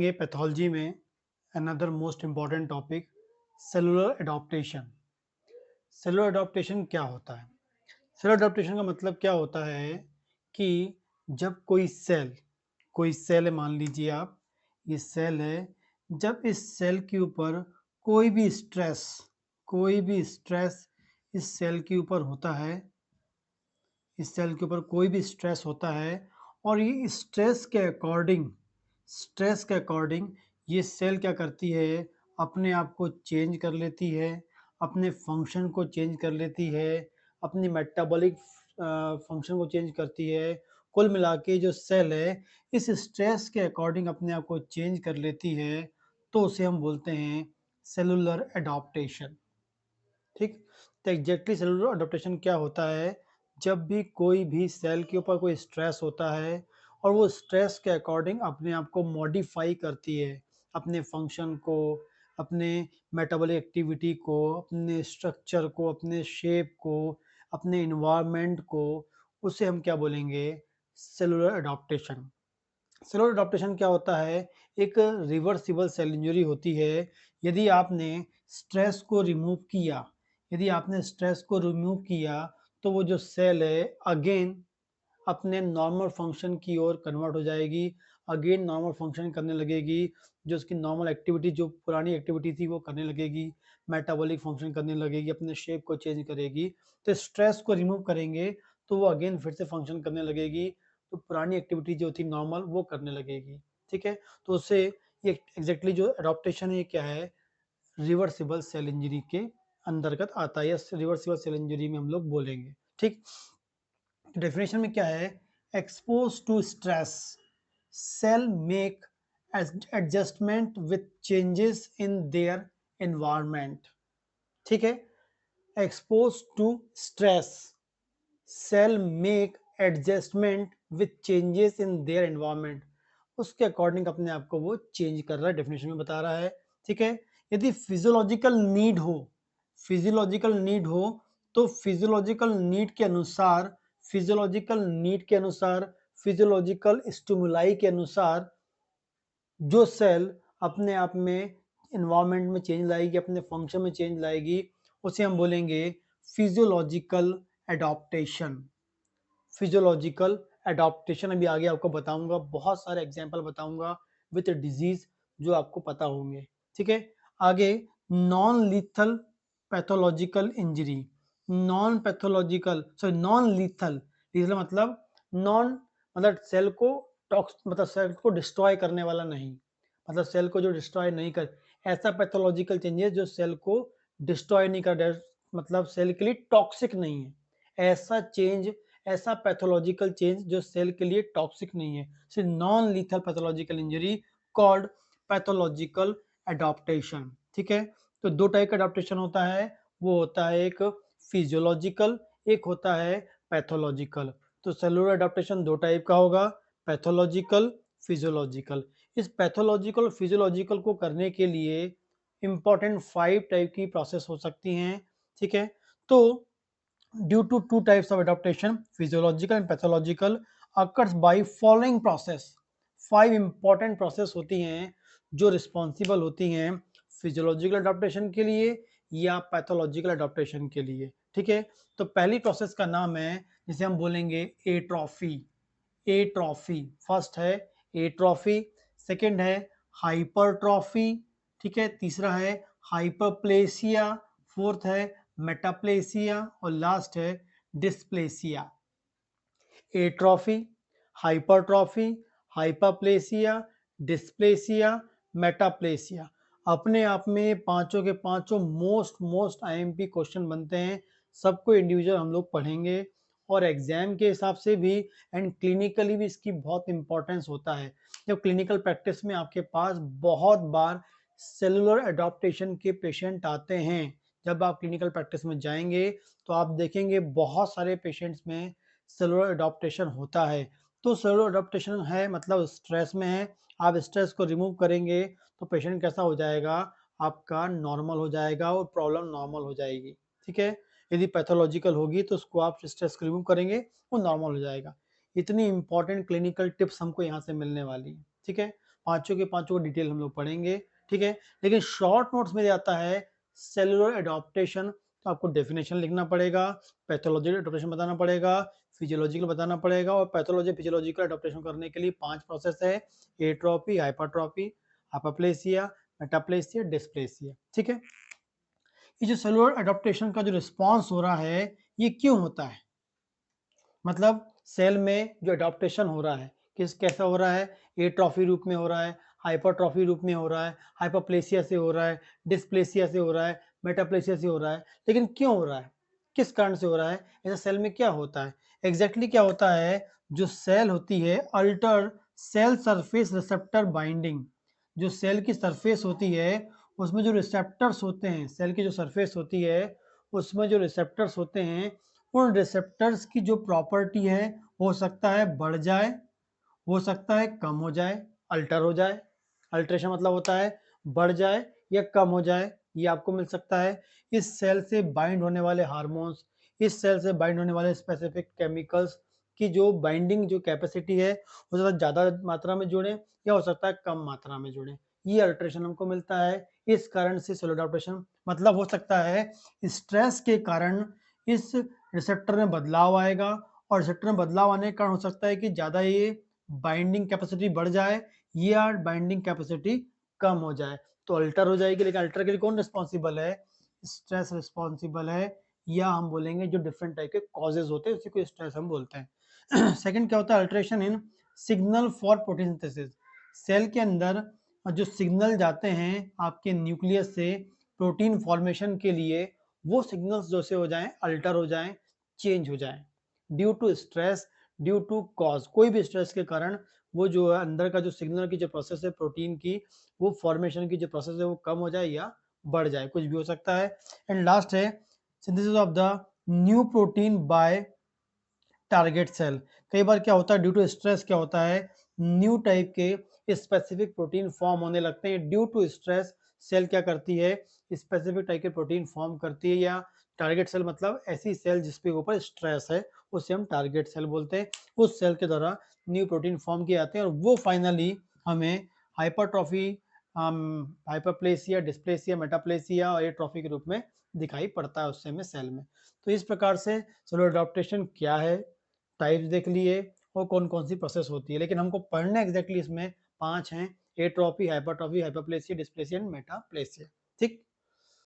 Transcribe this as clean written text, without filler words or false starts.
पढ़ेंगे पैथोलॉजी में another most important topic cellular adaptation. Cellular adaptation क्या होता है? सेलुलर एडॉप्टेशन का मतलब क्या होता है कि जब कोई सेल है, मान लीजिए आप ये सेल है। जब इस सेल के ऊपर कोई भी स्ट्रेस कोई भी स्ट्रेस इस सेल के ऊपर होता है, इस सेल के ऊपर कोई भी स्ट्रेस होता है और ये स्ट्रेस के अकॉर्डिंग ये सेल क्या करती है, अपने आप को चेंज कर लेती है, अपने फंक्शन को चेंज कर लेती है, अपनी मेटाबॉलिक फंक्शन को चेंज करती है। कुल मिला के जो सेल है इस स्ट्रेस के अकॉर्डिंग अपने आप को चेंज कर लेती है, तो उसे हम बोलते हैं सेलुलर एडॉप्टेशन। ठीक। तो एग्जैक्टली सेलुलर अडॉप्टेशन क्या होता है? जब भी कोई भी सेल के ऊपर कोई स्ट्रेस होता है और वो स्ट्रेस के अकॉर्डिंग अपने आप को मॉडिफाई करती है, अपने फंक्शन को, अपने मेटाबॉलिक एक्टिविटी को, अपने स्ट्रक्चर को, अपने शेप को, अपने इन्वायरमेंट को, उसे हम क्या बोलेंगे? Cellular adaptation. सेलुलर अडॉप्टेशन क्या होता है? एक रिवर्सिबल सेल इंजरी होती है। यदि आपने स्ट्रेस को रिमूव किया यदि आपने स्ट्रेस को रिमूव किया तो वो जो सेल है अगेन अपने नॉर्मल फंक्शन की ओर कन्वर्ट हो जाएगी, अगेन नॉर्मल फंक्शन करने लगेगी, जो उसकी नॉर्मल एक्टिविटी, जो पुरानी एक्टिविटी थी वो करने लगेगी, मेटाबॉलिक फंक्शन करने लगेगी, अपने शेप को चेंज करेगी। तो स्ट्रेस को रिमूव करेंगे तो वो अगेन फिर से फंक्शन करने लगेगी, तो पुरानी एक्टिविटी जो थी नॉर्मल वो करने लगेगी। ठीक है। तो उससे ये एग्जैक्टली जो एडॉप्टेशन है क्या है, रिवर्सिबल सेल इंजरी के अंतर्गत आता है, या रिवर्सिबल सेल इंजरी में हम लोग बोलेंगे। ठीक। डेफिनेशन में क्या है? Expose to stress cell make adjustment with changes in their environment. ठीक है। Expose to stress cell make adjustment with changes in their environment. उसके अकॉर्डिंग अपने आप को वो चेंज कर रहा है, डेफिनेशन में बता रहा है। ठीक है। यदि फिजियोलॉजिकल नीड हो तो फिजियोलॉजिकल नीड के अनुसार फिजियोलॉजिकल स्टिमुलाई के अनुसार जो सेल अपने आप में इन्वायरमेंट में चेंज लाएगी, अपने फंक्शन में चेंज लाएगी, उसे हम बोलेंगे फिजियोलॉजिकल एडॉप्टेशन। फिजियोलॉजिकल एडॉप्टेशन अभी आगे आपको बताऊंगा, बहुत सारे एग्जांपल बताऊंगा विथ डिजीज जो आपको पता होंगे। ठीक है। आगे, non lethal pathological injury. Non lethal मतलब नॉन मतलब सेल को टॉक्स मतलब सेल को डिस्ट्रॉय करने वाला नहीं, मतलब सेल को जो डिस्ट्रॉय नहीं कर, ऐसा पैथोलॉजिकल चेंजेस जो सेल को डिस्ट्रॉय नहीं कर, मतलब सेल के लिए टॉक्सिक नहीं है, ऐसा पैथोलॉजिकल चेंज जो सेल के लिए टॉक्सिक नहीं है, सिर्फ non lethal pathological injury called pathological adaptation. ठीक है। तो दो टाइप का एडॉप्टेशन होता है, वो होता है एक फिजियोलॉजिकल, एक होता है पैथोलॉजिकल। तो सेलुलर एडॉप्टेशन दो टाइप का होगा, पैथोलॉजिकल, फिजियोलॉजिकल। इस पैथोलॉजिकल फिजियोलॉजिकल को करने के लिए इंपॉर्टेंट 5 टाइप की प्रोसेस हो सकती हैं। ठीक है। तो due to two types of adaptation, physiological and pathological, occurs by following process। 5 important process होती हैं जो रिस्पॉन्सिबल होती हैं फिजियोलॉजिकल अडेप्टेशन के लिए या पैथोलॉजिकल अडेप्टेशन के लिए। ठीक है। तो पहली प्रोसेस का नाम है जिसे हम बोलेंगे एट्रॉफी। एट्रॉफी फर्स्ट है, एट्रॉफी। सेकंड है हाइपरट्रॉफी। ठीक है। तीसरा है हाइपरप्लेसिया। फोर्थ है मेटाप्लेसिया और लास्ट है dysplasia. Atrophy, hypertrophy, hyperplasia, dysplasia, metaplasia. अपने आप में पांचों के पांचों मोस्ट आईएमपी क्वेश्चन बनते हैं, सबको इंडिविजुअल हम लोग पढ़ेंगे और एग्जाम के हिसाब से भी एंड क्लिनिकली भी इसकी बहुत इंपॉर्टेंस होता है। जब क्लिनिकल प्रैक्टिस में आपके पास बहुत बार सेलुलर एडॉप्टेशन के पेशेंट आते हैं, जब आप क्लिनिकल प्रैक्टिस में जाएंगे तो आप देखेंगे बहुत सारे पेशेंट्स में सेलुलर एडॉप्टेशन होता है। तो सेलुलर एडॉप्टेशन है मतलब स्ट्रेस में है, आप स्ट्रेस को रिमूव करेंगे तो पेशेंट कैसा हो जाएगा, आपका नॉर्मल हो जाएगा और प्रॉब्लम नॉर्मल हो जाएगी। ठीक है। यदि पैथोलॉजिकल होगी तो उसको आप स्ट्रेस को रिमूव करेंगे, वो नॉर्मल हो जाएगा। इतनी इंपॉर्टेंट क्लिनिकल टिप्स हमको यहाँ से मिलने वाली है। ठीक है। पांचों के पांचों को डिटेल हम लोग पढ़ेंगे, ठीक है। लेकिन शॉर्ट नोट्स में आता है सेलुलर एडॉप्टेशन, तो आपको डेफिनेशन लिखना पड़ेगा, पैथोलॉजिकल एडॉप्टेशन बताना पड़ेगा, फिजियोलॉजिकल बताना पड़ेगा, और पैथोलॉजी फिजियोलॉजिकल एडॉप्टेशन करने के लिए 5 प्रोसेस है, एट्रोपी, हाइपरट्रॉपी, हाइपरप्लेसिया, मेटाप्लेसिया, डिस्प्लेसिया, ठीक है। ये जो सेलुलर एडॉप्टेशन का जो रिस्पॉन्स हो रहा है, ये क्यों होता है? मतलब सेल में जो एडॉप्टेशन हो रहा है किस कैसा हो रहा है, एट्रॉफी रूप में हो रहा है, हाइपरट्रॉफी रूप में हो रहा है, हाइपरप्लेसिया से हो रहा है, डिस्प्लेसिया से हो रहा है, मेटाप्लेसिया से हो रहा है। लेकिन क्यों हो रहा है, किस कारण से हो रहा है, ऐसा सेल में क्या होता है, एग्जैक्टली क्या होता है? जो सेल होती है alter cell surface receptor binding, जो सेल की सरफेस होती है उसमें जो रिसेप्टर्स होते हैं, सेल की जो सरफेस होती है उसमें जो रिसेप्टर्स होते हैं, उन रिसेप्टर्स की जो प्रॉपर्टी है हो सकता है बढ़ जाए, हो सकता है कम हो जाए, अल्टर हो जाए। अल्ट्रेशन मतलब होता है बढ़ जाए या कम हो जाए, ये आपको मिल सकता है। इस सेल से बाइंड होने वाले हार्मोन्स, इस सेल से बाइंड होने वाले स्पेसिफिक केमिकल्स की जो बाइंडिंग जो कैपेसिटी है हो सकता है ज़्यादा मात्रा में जुड़े या हो सकता है कम मात्रा में जुड़े, ये अल्ट्रेशन हमको मिलता है। इस कारण से सेलुलर अडॉप्टेशन मतलब हो सकता है स्ट्रेस के कारण इस रिसेप्टर में बदलाव आएगा, और रिसेप्टर में बदलाव आने के कारण हो सकता है कि ज़्यादा ये बाइंडिंग कैपेसिटी बढ़ जाए या बाइंडिंग कैपेसिटी कम हो जाए, तो अल्टर हो जाएगी। लेकिन अल्टर के लिए कौन रिस्पॉन्सिबल है? स्ट्रेस रिस्पॉन्सिबल है, या हम बोलेंगे जो डिफरेंट टाइप के कॉजेज होते हैं उसी को स्ट्रेस हम बोलते हैं। सेकंड क्या होता है? Alteration in signal for protein synthesis. Cell के अंदर जो सिग्नल जाते हैं आपके न्यूक्लियस से प्रोटीन फॉर्मेशन के लिए, वो सिग्नल्स जो से हो जाएं अल्टर हो जाएं, चेंज हो जाएं due to stress, due to cause, कोई भी स्ट्रेस के कारण वो जो है अंदर का जो सिग्नल की जो प्रोसेस है प्रोटीन की, वो फॉर्मेशन की जो प्रोसेस है वो कम हो जाए या बढ़ जाए, कुछ भी हो सकता है। एंड लास्ट है synthesis of the new protein by target cell. कई बार क्या होता है ड्यू टू स्ट्रेस, क्या होता है न्यू टाइप के स्पेसिफिक प्रोटीन फॉर्म होने लगते हैं ड्यू टू स्ट्रेस। सेल क्या करती है? स्पेसिफिक टाइप के प्रोटीन फॉर्म करती है, या टारगेट सेल मतलब ऐसी सेल जिसके ऊपर स्ट्रेस है उसे हम टारगेट सेल बोलते हैं। उस सेल के द्वारा न्यू प्रोटीन फॉर्म किए जाते हैं और वो फाइनली हमें हाइपरट्रॉफी, हाइपरप्लेसिया, डिस्प्लेसिया, मेटाप्लेसिया और एट्रॉफी के रूप में दिखाई पड़ता है उस समय सेल में। तो इस प्रकार से सेलुलर अडॉप्टेशन क्या है, टाइप्स देख लिए और कौन कौन सी प्रोसेस होती है, लेकिन हमको पढ़ना एग्जैक्टली इसमें 5 हैं, atrophy, hypertrophy, hyperplasia, dysplasia and metaplasia, ठीक।